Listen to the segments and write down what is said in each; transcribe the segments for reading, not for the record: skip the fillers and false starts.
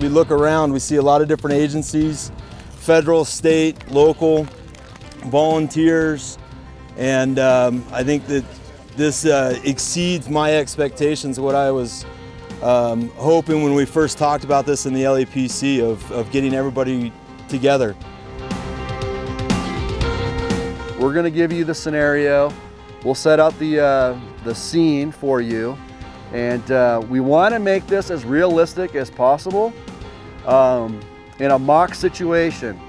we look around, we see a lot of different agencies, federal, state, local, volunteers, and I think that this exceeds my expectations of what I was hoping when we first talked about this in the LAPC of getting everybody together. We're going to give you the scenario. We'll set out the scene for you, and we want to make this as realistic as possible in a mock situation.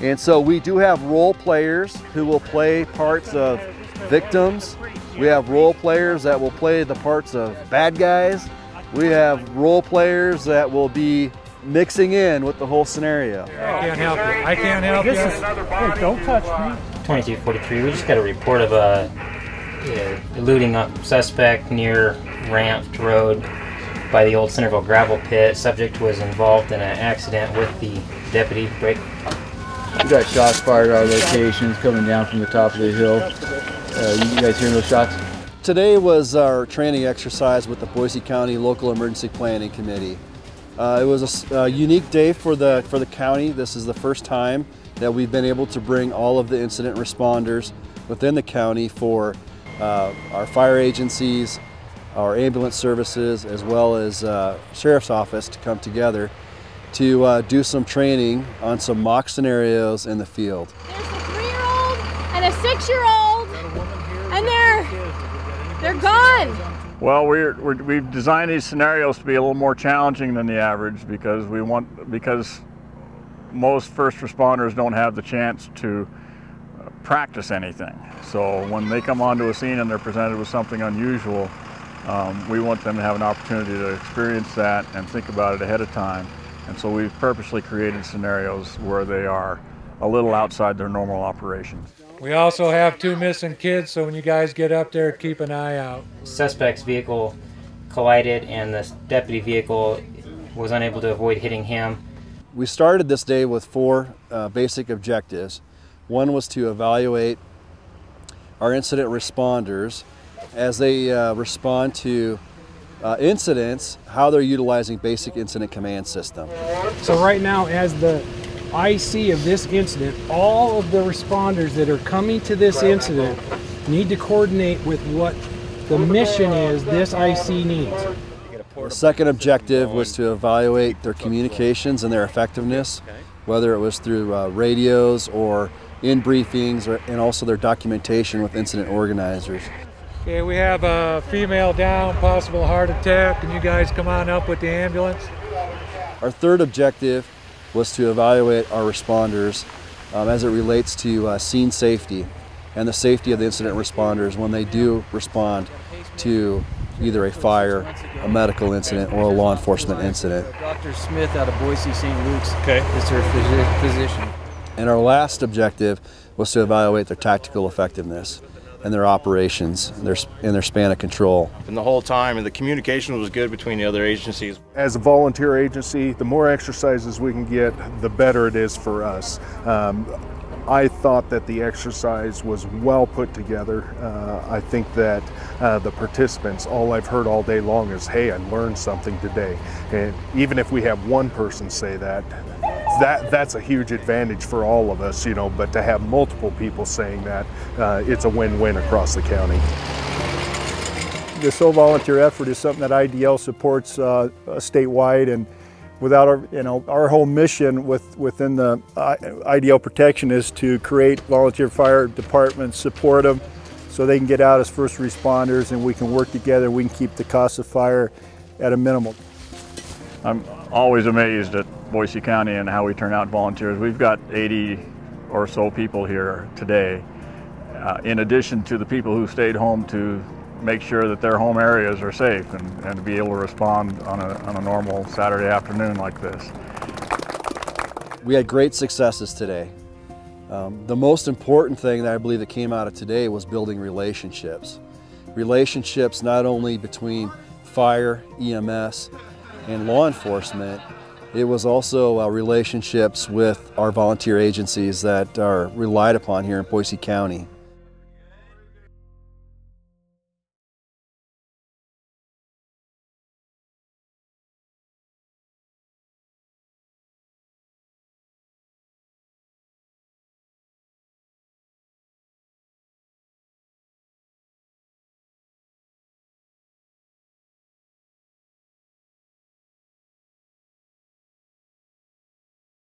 And so we do have role players who will play parts of victims. We have role players that will play the parts of bad guys. We have role players that will be mixing in with the whole scenario. I can't help it. I can't help it. Hey, don't touch me. 2243, we just got a report of a eluding a suspect near ramped road by the old Centerville gravel pit. Subject was involved in an accident with the deputy. Break. We got shots fired at our locations coming down from the top of the hill. You guys hearing those shots? Today was our training exercise with the Boise County Local Emergency Planning Committee. It was a unique day for the county. This is the first time that we've been able to bring all of the incident responders within the county for our fire agencies, our ambulance services, as well as Sheriff's Office to come together to do some training on some mock scenarios in the field. There's a 3-year-old and a 6-year-old, and they're gone. Well, we've designed these scenarios to be a little more challenging than the average because most first responders don't have the chance to practice anything. So when they come onto a scene and they're presented with something unusual, we want them to have an opportunity to experience that and think about it ahead of time. And so we've purposely created scenarios where they are a little outside their normal operations. We also have 2 missing kids, so when you guys get up there, keep an eye out. Suspect's vehicle collided and the deputy vehicle was unable to avoid hitting him. We started this day with 4 basic objectives. One was to evaluate our incident responders as they respond to incidents, how they're utilizing basic incident command system. So right now, as the IC of this incident, all of the responders that are coming to this incident need to coordinate with what the mission is this IC needs. The second objective was to evaluate their communications and their effectiveness, whether it was through radios or in briefings, and also their documentation with incident organizers. Okay, we have a female down, possible heart attack. Can you guys come on up with the ambulance? Our third objective was to evaluate our responders as it relates to scene safety and the safety of the incident responders when they do respond to either a fire, a medical incident, or a law enforcement incident. Dr. Smith out of Boise St. Luke's is her physician. And our last objective was to evaluate their tactical effectiveness and their operations, and their span of control. And the whole time, and the communication was good between the other agencies. As a volunteer agency, the more exercises we can get, the better it is for us. I thought that the exercise was well put together. I think that the participants, all I've heard all day long is, hey, I learned something today. And even if we have one person say that, that's a huge advantage for all of us, you know, but to have multiple people saying that, it's a win-win across the county. This whole volunteer effort is something that IDL supports statewide, and without our whole mission within the IDL protection is to create volunteer fire departments, support them so they can get out as first responders and we can work together, we can keep the cost of fire at a minimum. I'm always amazed at Boise County and how we turn out volunteers. We've got 80 or so people here today, in addition to the people who stayed home to make sure that their home areas are safe and to be able to respond on a normal Saturday afternoon like this. We had great successes today. The most important thing that I believe that came out of today was building relationships. Relationships not only between fire, EMS, and law enforcement, it was also relationships with our volunteer agencies that are relied upon here in Boise County.